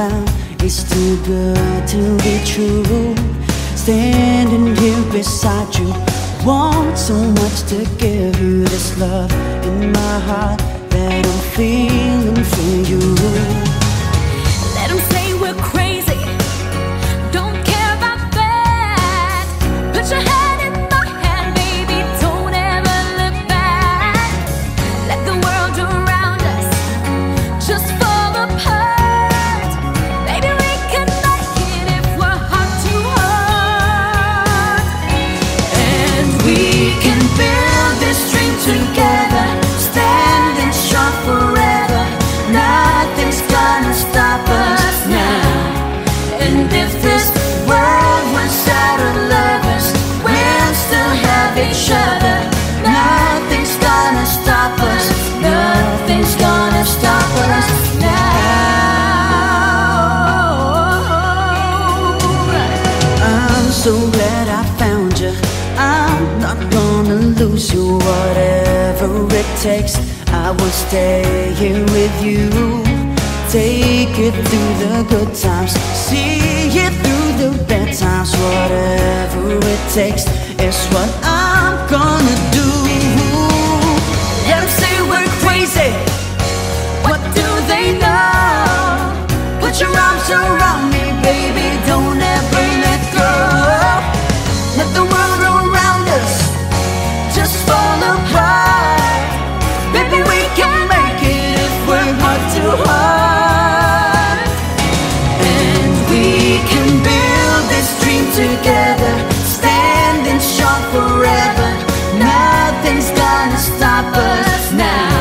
found is too good to be true. Standing here beside you, want so much to give you this love in my heart that I'm feeling for you. Let them say we're crazy, don't care about that. Put your head in my hand, baby, don't ever look back. Let the world around us just fall apart. Baby, we can make it if we're heart to heart. And we can build this dream together, standing strong forever. Nothing's gonna stop us now. And if this world was out of lovers, we'll still have each other. Nothing's gonna stop us. Nothing's gonna stop us now. I'm so glad I found you. I'm not gonna lose you. Whatever it takes, I will stay here with you. Take it through the good times, see it through the bad times. Whatever it takes is what I'm gonna do. Let them say we're crazy, what do they know? Put your arms around me, baby, don't ever let go. Let the world around us just fall apart. Baby, we can make it if we're heart to heart. And we can build this dream together, standing strong forever. Nothing's gonna stop us now.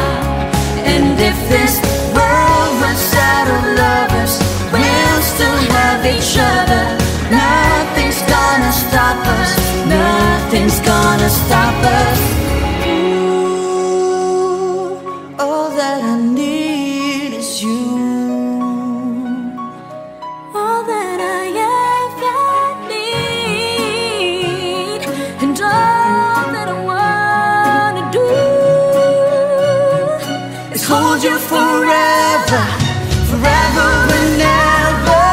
And if this world runs out of lovers, we'll still have each other. Nothing's gonna stop us. Nothing's gonna stop us. All that I need is you. All that I ever need, and all that I wanna do is hold you forever, forever and ever.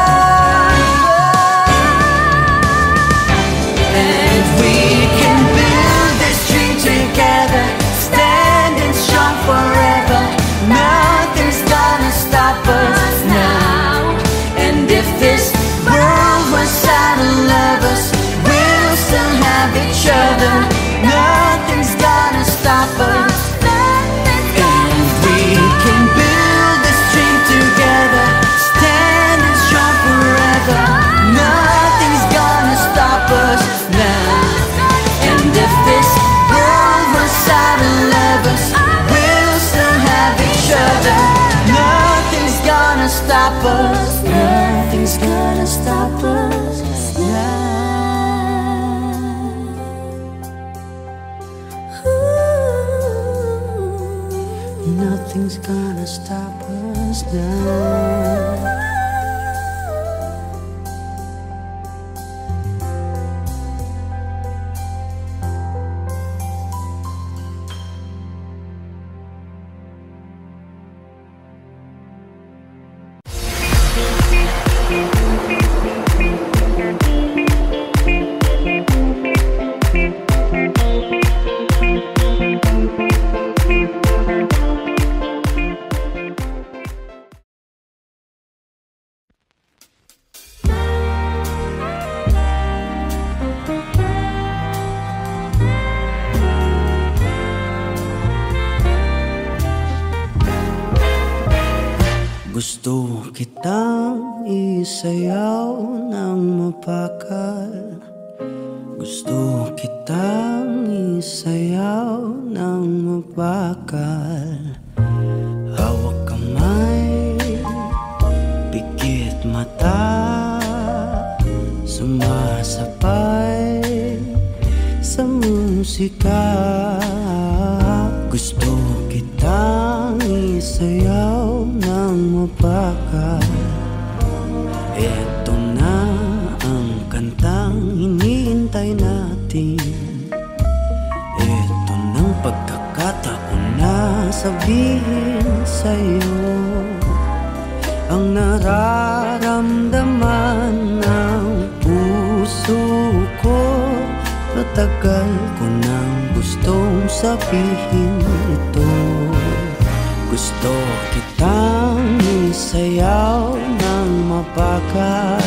And we can build this dream together, standing strong forever. Nothing's gonna stop us now. And if this world was out of lovers, we'll still have each other. Nothing's gonna stop us. And we can build this dream together, standing strong forever. Nothing's gonna stop us now. And if this world was out of lovers, we'll still have each other. Nothing's gonna stop us. Nothing's gonna stop us now. Nothing's gonna stop us now. Gusto kitang isayaw ng mapakal. Gusto kitang isayaw ng mapakal. Hawak kamay, pikit mata, sumasabay sa musika. Gusto kitang isayaw ng mapakal. Eto na ang kantang hinihintay natin. Eto ng pagkakataon sabihin sa'yo ang nararamdaman nararamdaman ng puso ko. Matagal ko nang gustong sabihin ito. Gusto kitang isayaw ng mabagal.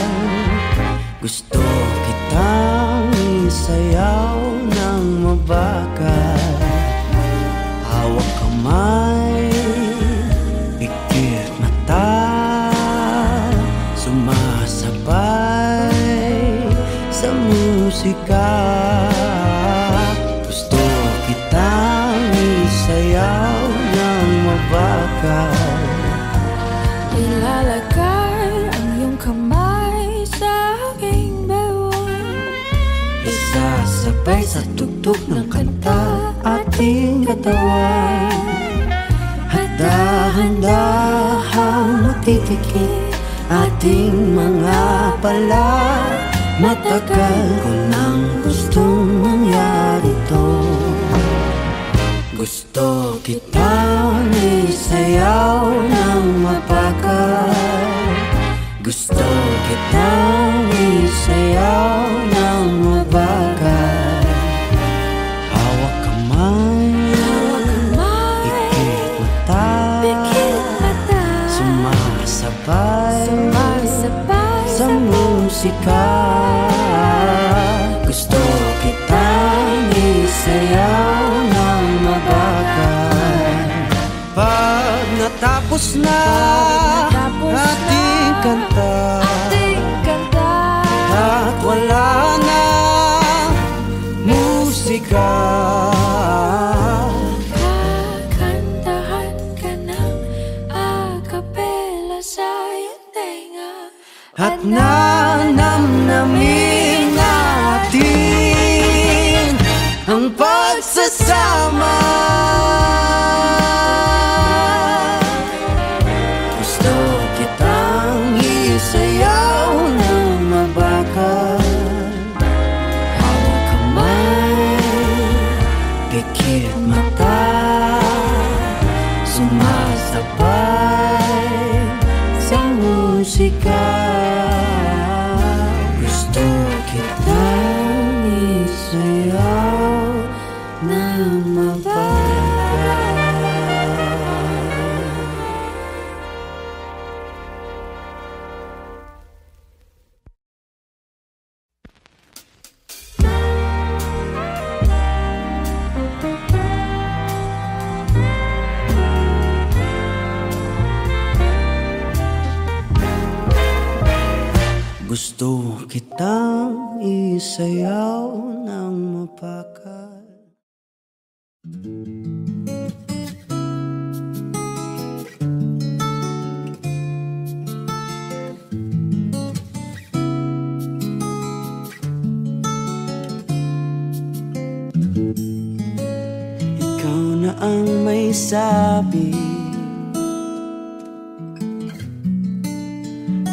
Gusto kitang isayaw ng mabagal. Hawak kamay, pikit mata, sumasabay sa musika. Gusto kitang isayaw ng mabagal. Ilalagay ang iyong kamay sa aking bewang. Isasabay sa tugtog ng kanta ating katawan. Handa-handahang matitikit ating mga pala. Matagal ko nang gustong mangyari to. Gusto kitang isayaw ng mabagal. Gusto kitang isayaw ng mabagal. Hawak kamay, pikit mata, sumasabay sa musika. Gusto kitang isayaw ng mabagal. Pag natapos na ating kanta, at wala na musika, kakantahan ka ng acapella sa iyong tenga. at nanamnamin natin ang pagsasama. Gusto kitang isayaw ng mabagal. Hawak kamay, pikit mata, sumasabay sa musika. Gusto kitang isayaw ng mabagal. Gusto kitang isayaw ng mabagal. Ikaw na ang may sabi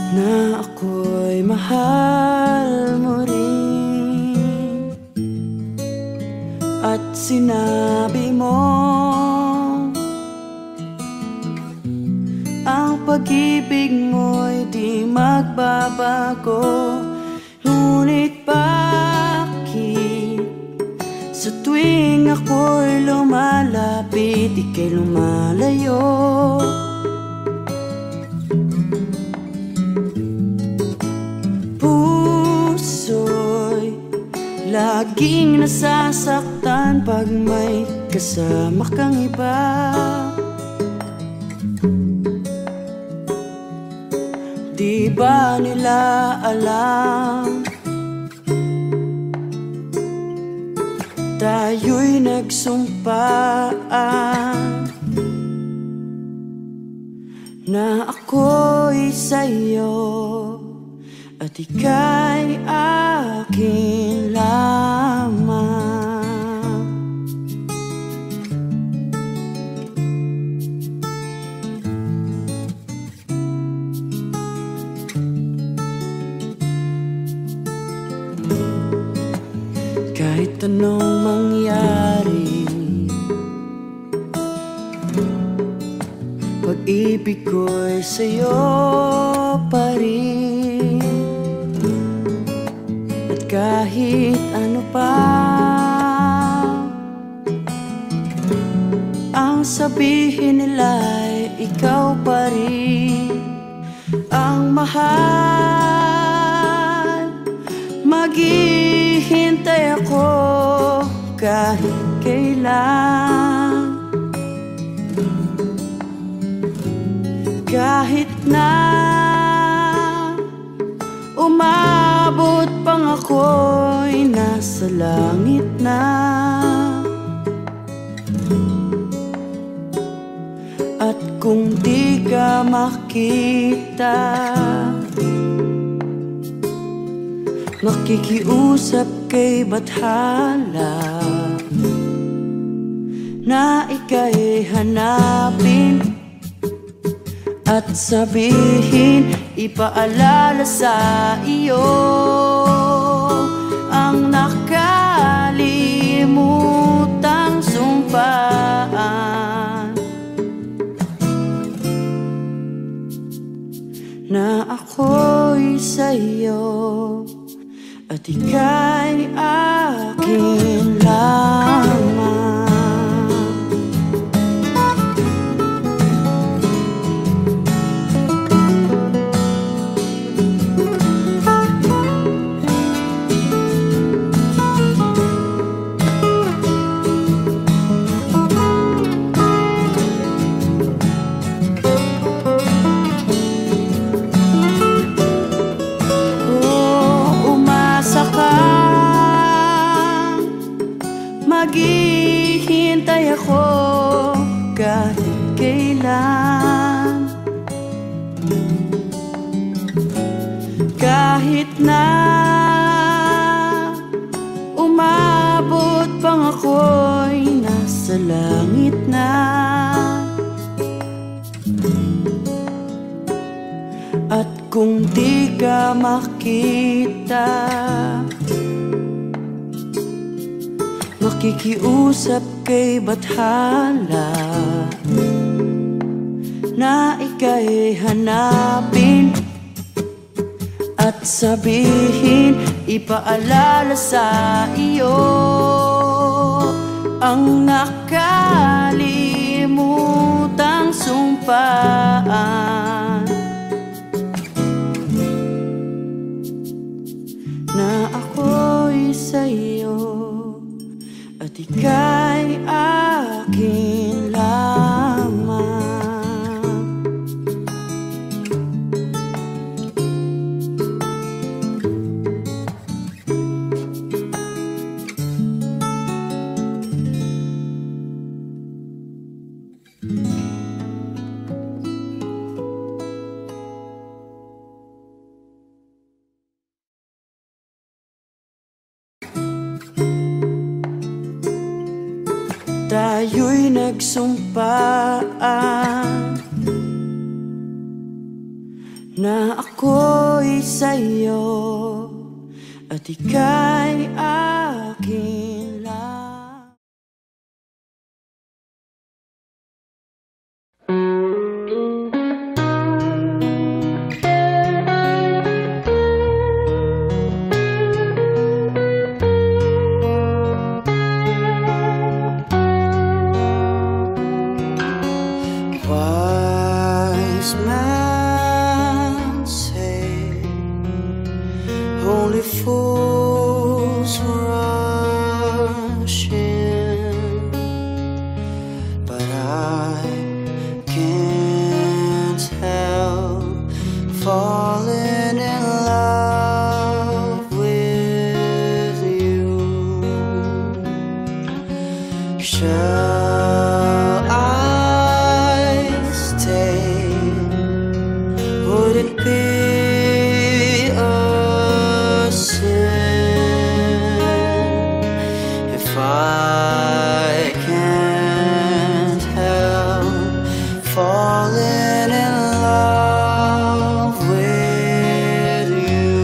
na ako'y mahal mo rin, at sinabi mo ang pag-ibig mo'y di magbabago. Ngunit bakit sa tuwing ako'y lumalapit, ika'y lumalayo? Laging nasasaktan pag may kasama kang iba. Di ba nila alam tayo'y nagsumpaan na ako'y sa'yo at ika'y akin lamang. Kahit anong mangyari, pag-ibig ko'y sa'yo pa rin. kahit ano pa ang sabihin nila'y ikaw pa rin ang mahal. Maghihintay ako kahit kailan, kahit na umabot pang ako'y nasa langit na. At kung di ka makita, makikiusap kay Bathala na ika'y hanapin at sabihin, ipaalala sa iyo ang nakalimutang sumpaan, na ako'y sa'yo at ika'y akin lamang. Maghihintay ako kahit kailan, kahit na umabot pang ako'y nasa langit na. At kung di ka makita, makikiusap kay Bathala na ika'y hanapin at sabihin, ipaalala sa iyo ang nakalimutang sumpaan, na ako'y sa'yo at ika'y akin lamang. Tayo'y nagsumpaan na ako'y sa'yo at ika'y akin lang. Wise men say only fools rush in, but I can't help falling in love with you. Shall I stay? Would it be a sin if I can't help falling in love with you?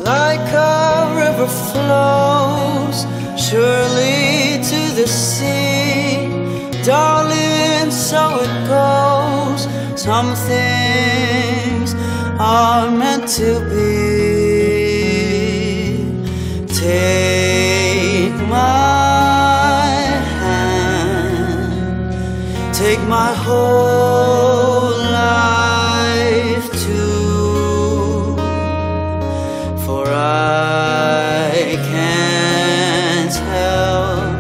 Like a river flows surely to the sea, darling, so it goes. Some things are meant to be. Take my hand, take my whole life too, for I can't help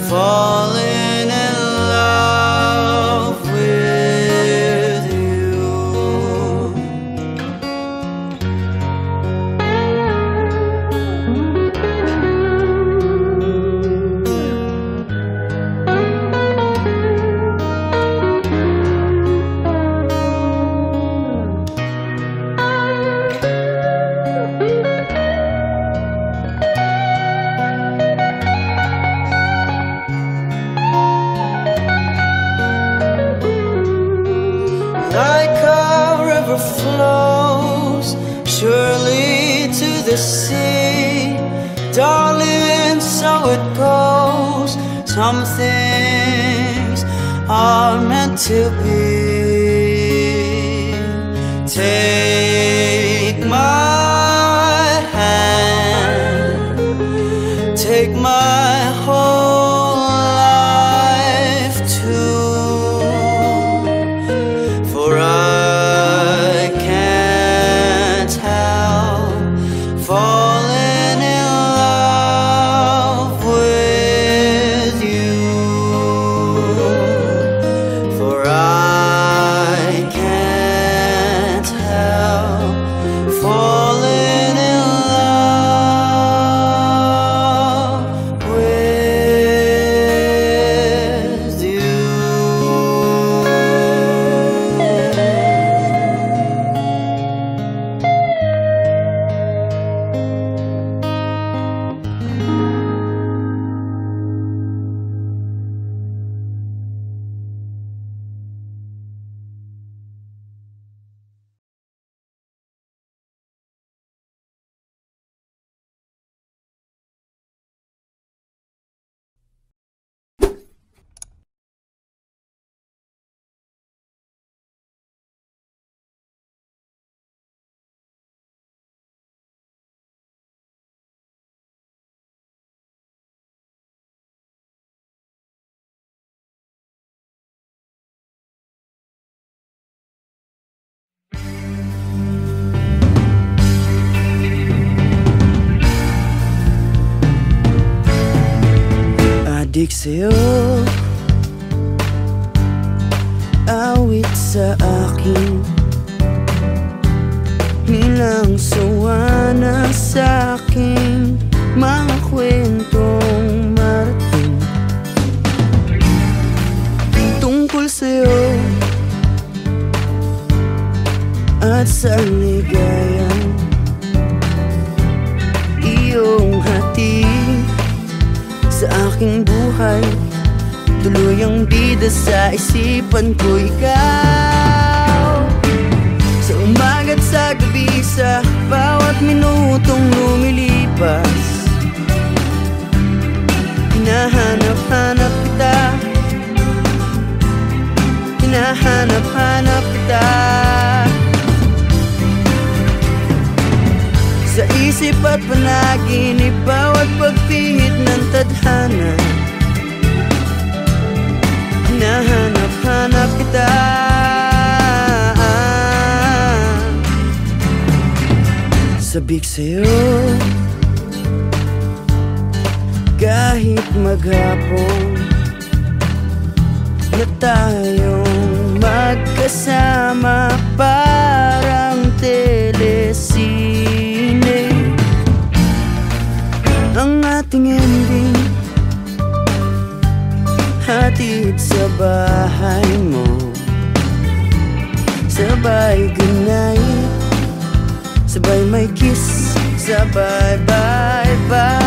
falling in love with you. Like a river flows surely to the sea, darling, so it goes. Some things are meant to be. Take my hand, take my whole life too, for I can't help falling in love with you, for I can't help falling in love with you. Adik sa'yo, awit sa akin, nilang sawa na sa'king mga kwentong marating tungkol sa'yo at sa ligayang iyong hatid sa aking buhay. Tuluyang bida sa isipan ko ikaw, sa umaga't sa gabi, sa bawat minutong lumilipas. Hinahanap-hanap kita, hinahanap-hanap kita, sa isip at panaginip, bawat pagpihit ng tadhana. Hinahanap-hanap kita, sabik sa'yo kahit maghapon na tayong magkasama, parang telesine ang ating ending. Hatid sa bahay mo, sabay goodnight, sabay may kiss, sabay bye-bye.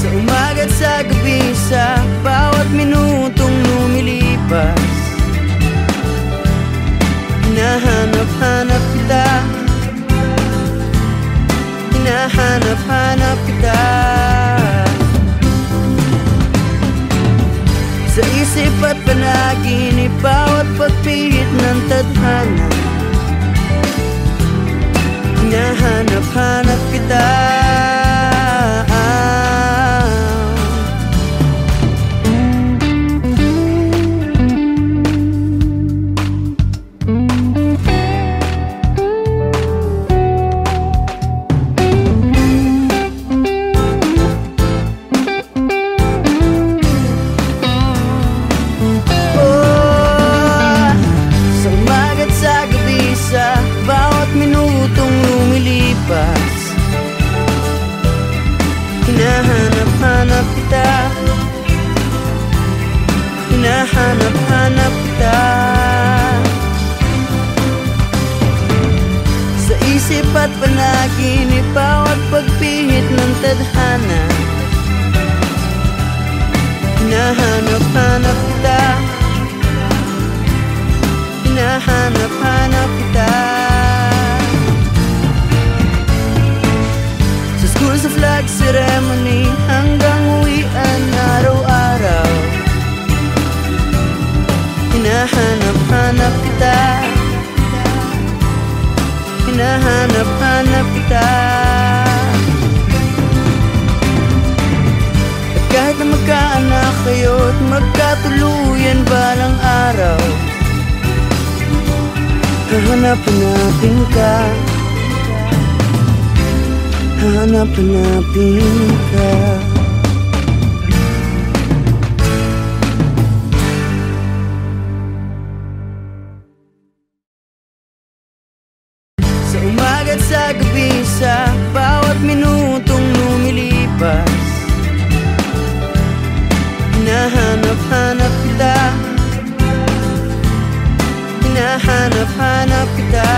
Sa umaga't sa gabi, sa bawat minutong lumilipas, hinahanap-hanap kita, hinahanap-hanap kita, sa isip at panaginip, bawat pagpihit ng tadhana. Hinahanap-hanap kita, hinahanap-hanap kita. At kahit na magkaanak kayo't magkatuluyan balang araw, hahanap-hanapin ka, hahanap-hanapin ka. Sa umaga't sa gabi, sa bawat minutong lumilipas, hinahanap-hanap kita, hinahanap-hanap kita.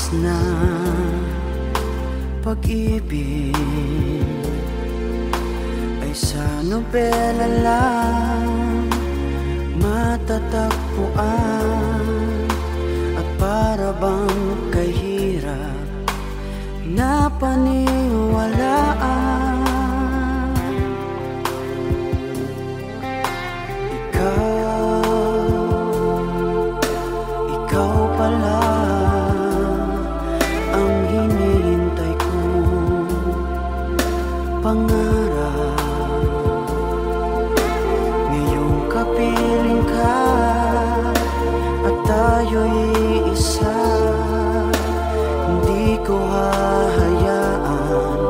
Na pag-ibig ay sa nobela lang matatagpuan, at para bang kahirap na paniwalaan. Ikaw pala pangarap. Ngayong kapiling ka at tayo'y isa, hindi ko hahayaan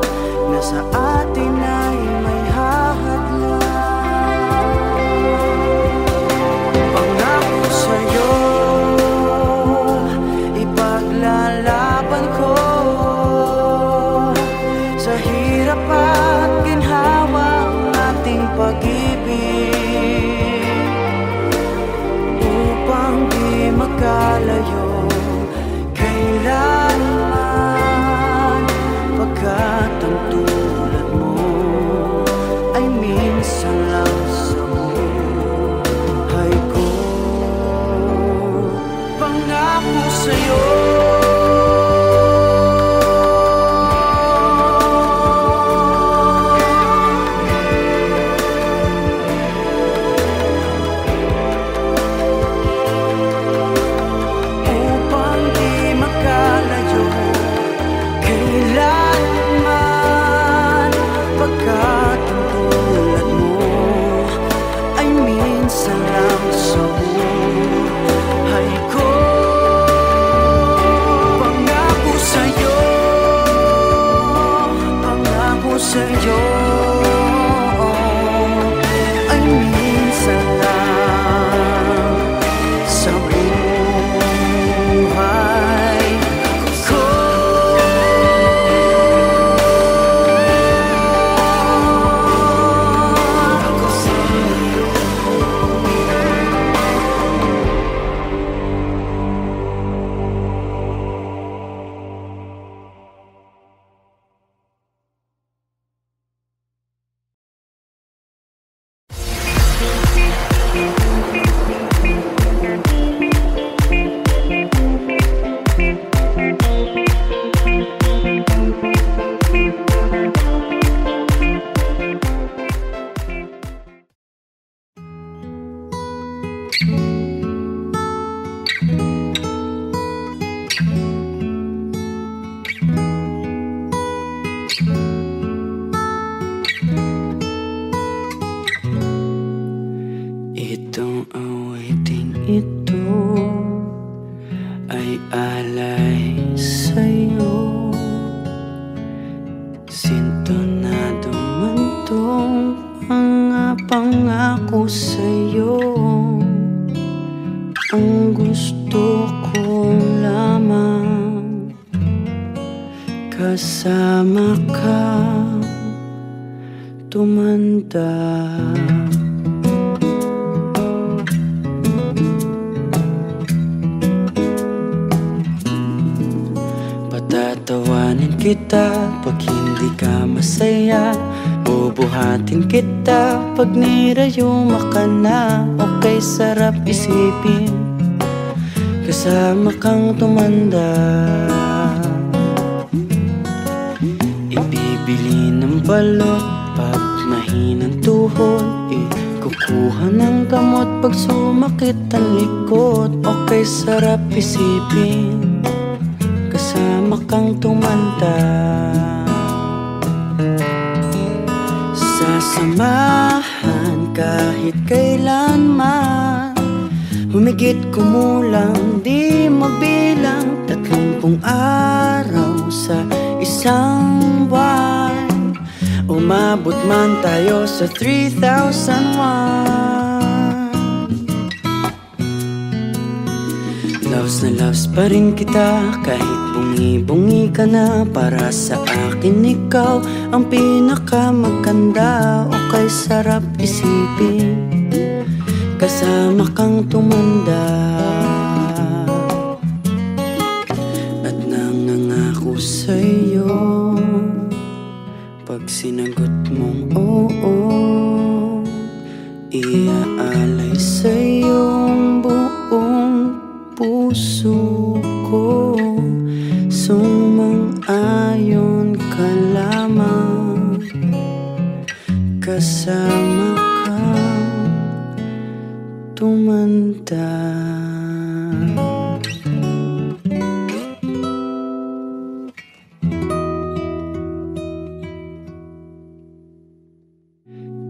na sa atin ay may hahadlang. Pangako sa'yo, ipaglalaban ko sa hirap at ginhawa ang ating pag-ibig, upang di magkalayo kailanman, pagkat ang tulad mo ay minsan lang sa buhay ko. Pangako sa'yo, sa'yo ay minsan lang sa buhay ko. Itong awiting ito ay alay sa'yo, sintonado man tong mga pangako sa'yo. Ang gusto ko lamang kasama ka tumanda. Patatawanin kita pag hindi ka masaya, bubuhatin kita pag nirayuma ka na. Okay, sarap isipin kasama kang tumanda. Ibibili ng balot pag mahinang tuhod, kukuha ng gamot pag sumakit ang likod. Okay, sarap isipin kasama kang tumanda. Sasamahan kahit kailanman, humigit kumulang di mabilang 30 araw sa isang buwan. Umabot man tayo sa 3001. Loves na loves pa rin kita kahit bungi-bungi ka na. Para sa akin ikaw ang pinakamaganda. Okay, sarap isipin kasama kang tumanda. At nangangako sa'yo pag sinagot mong oo, iaalay sa'yong buong puso ko. Sumang-ayon ka lamang kasama kang tumanda.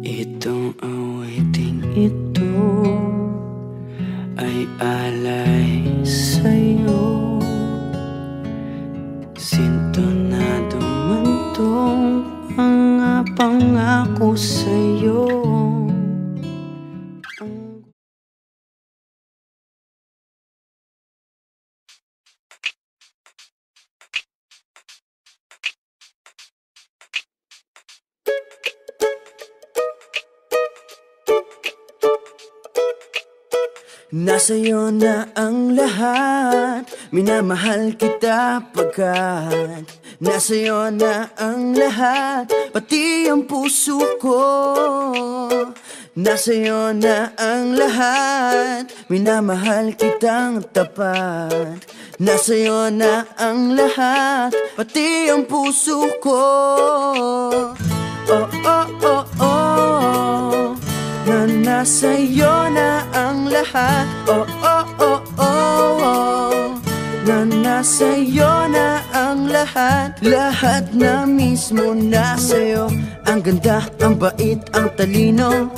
Itong awiting ito ay alay sa'yo. Sintonado man tong mga pangako sa'yo. Nasa'yo na ang lahat, minamahal kita pagkat nasa'yo na ang lahat, pati ang puso ko. Nasa'yo na ang lahat, minamahal kitang tapat. Nasa'yo na ang lahat, pati ang puso ko. Oh, oh, oh, oh, na nasa'yo na ang lahat. Oh, oh, oh, oh, oh, na nasa'yo na ang lahat. Lahat na mismo nasa'yo. Ang ganda, ang bait, ang talino,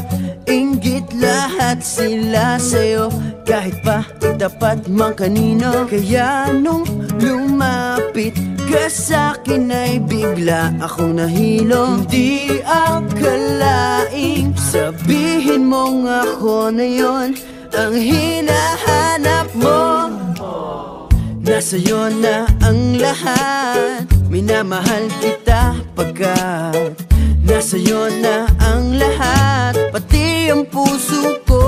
inggit, lahat sila sa'yo. Kahit pa itapat mang kanino. Kaya nung lumapit ka sa'kin ay bigla akong nahilo. Hindi akalaing sabihin mong ako na yon ang hinahanap mo. Nasa'yo na ang lahat, minamahal kita pagkat nasa'yo na ang lahat, pati ang puso ko.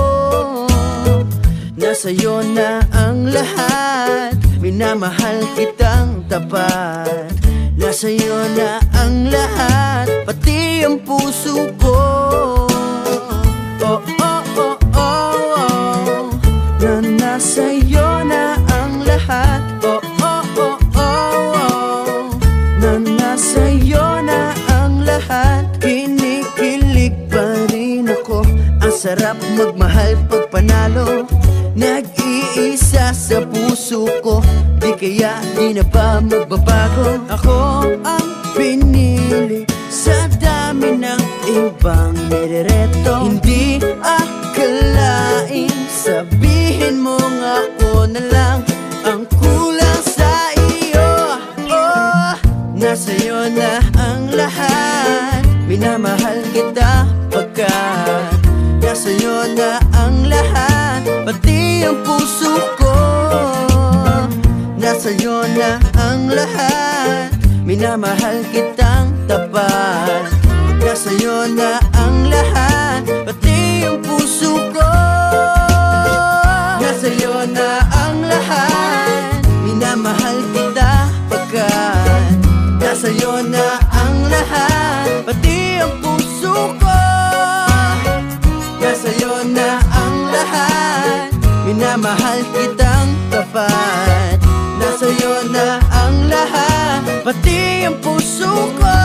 Nasa'yo na ang lahat, minamahal kitang tapat. Nasa'yo na ang lahat, pati ang puso ko. Oh, oh, oh, oh, oh, na nasa'yo na ang lahat. Oh, oh, oh, oh, oh, na nasa'yo na ang lahat. Kinikilig pa rin ako, ang sarap magmahal pag panalo. Nag-iisa sa puso ko, di kaya di na ba magbabago. Ako ang pinili sa dami ng ibang nirereto. Hindi akalaing sabihin mong ako na lang ang kulang sa iyo. Oh, nasa'yo na ang lahat, minamahal kita pagkat nasa'yo na ang lahat, pati ang puso ko. Nasa'yo na ang lahat, minamahal kitang tapat. Nasa'yo na ang lahat, pati ang puso ko. Nasa'yo na ang lahat, minamahal kita pagkat nasa'yo na ang lahat, pati ang puso ko. Nasa'yo na ang lahat, minamahal kitang tapat. Nasa'yo na ang lahat, pati ang puso ko.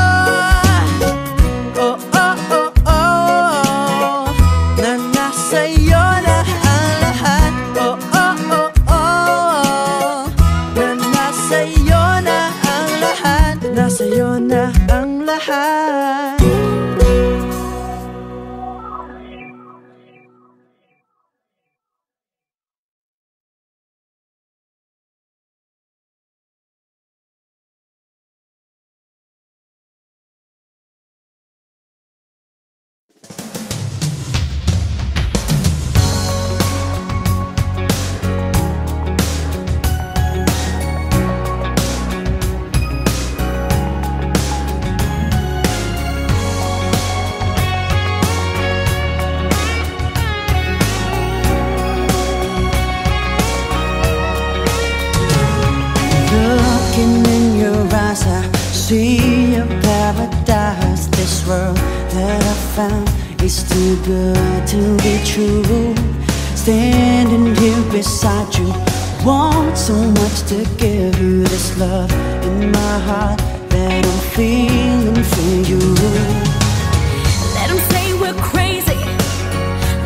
Oh, oh, oh, oh, na nasa'yo na ang lahat. Oh, oh, oh, oh, na nasa'yo na ang lahat. Nasa'yo na ang lahat. Looking in your eyes, I see a paradise. This world that I found is too good to be true. Standing here beside you, want so much to give you this love in my heart that I'm feeling for you. Let them say we're crazy,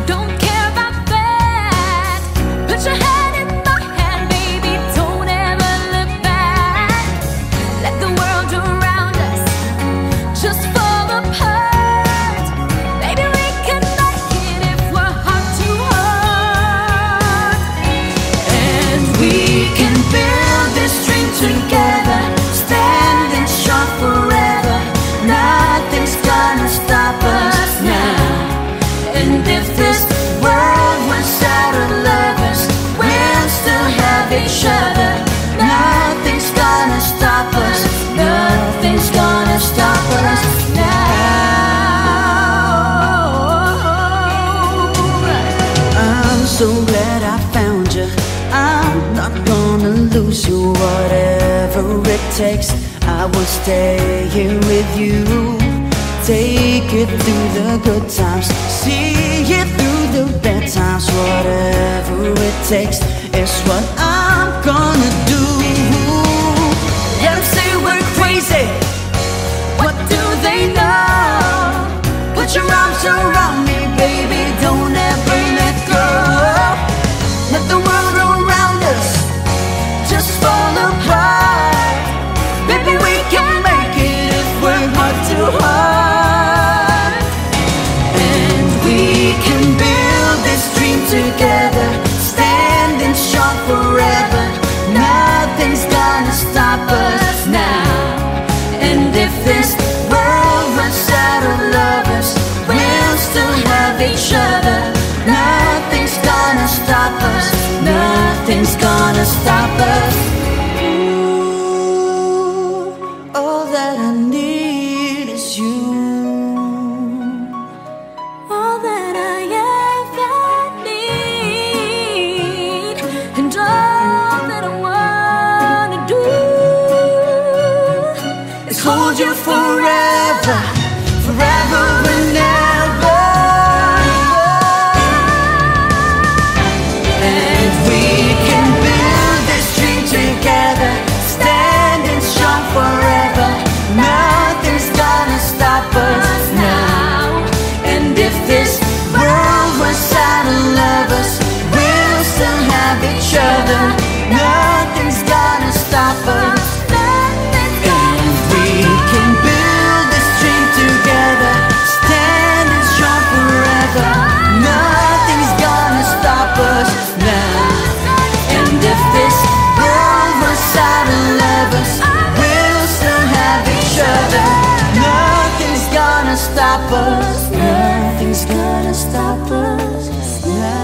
don't care about that. Put your hand in my hand, baby, don't ever look back. Let the world around us just fall apart. Baby, we can make it if we're heart to heart. And we can build this dream together, standing strong forever. Nothing's gonna stop us now. And if this world was out of lovers, we'll still have each other. Nothing's gonna stop us. Nothing's gonna stop us now. I'm so glad I found you. I'm not gonna lose you. Whatever it takes, I will stay here with you. Take it through the good times, see it through the bad times. Whatever it takes is what I'm gonna do. Let them say we're crazy, what do they know? Put your arms around me, baby, don't ever let go. Let the world around us just fall apart. Baby, we can make it if we're heart to heart. And we can build this dream together, standing strong forever. Nothing's gonna stop us now. And if this world runs out of lovers, we'll still have each other. Nothing's gonna stop us. Nothing's gonna stop us. Ooh, all that I need is you. All that I ever need, and all that I wanna do is hold you forever, forever and ever. And we can build this dream together, standing strong forever. Nothing's gonna stop us now. And if this world was out of lovers, we'll still have each other. Nothing's gonna stop us. And we can build this dream together, standing strong forever. Nothing's gonna stop us now. And if this world was out of lovers, we'll still have each other. Nothing's gonna stop us. Nothing's gonna stop us now.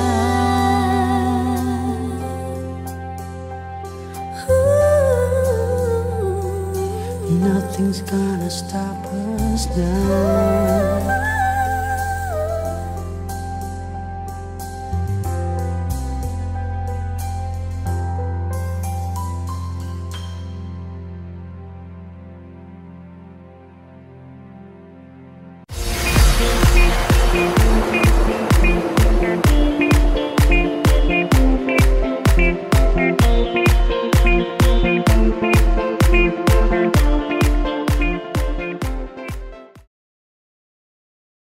nothing's gonna stop us now.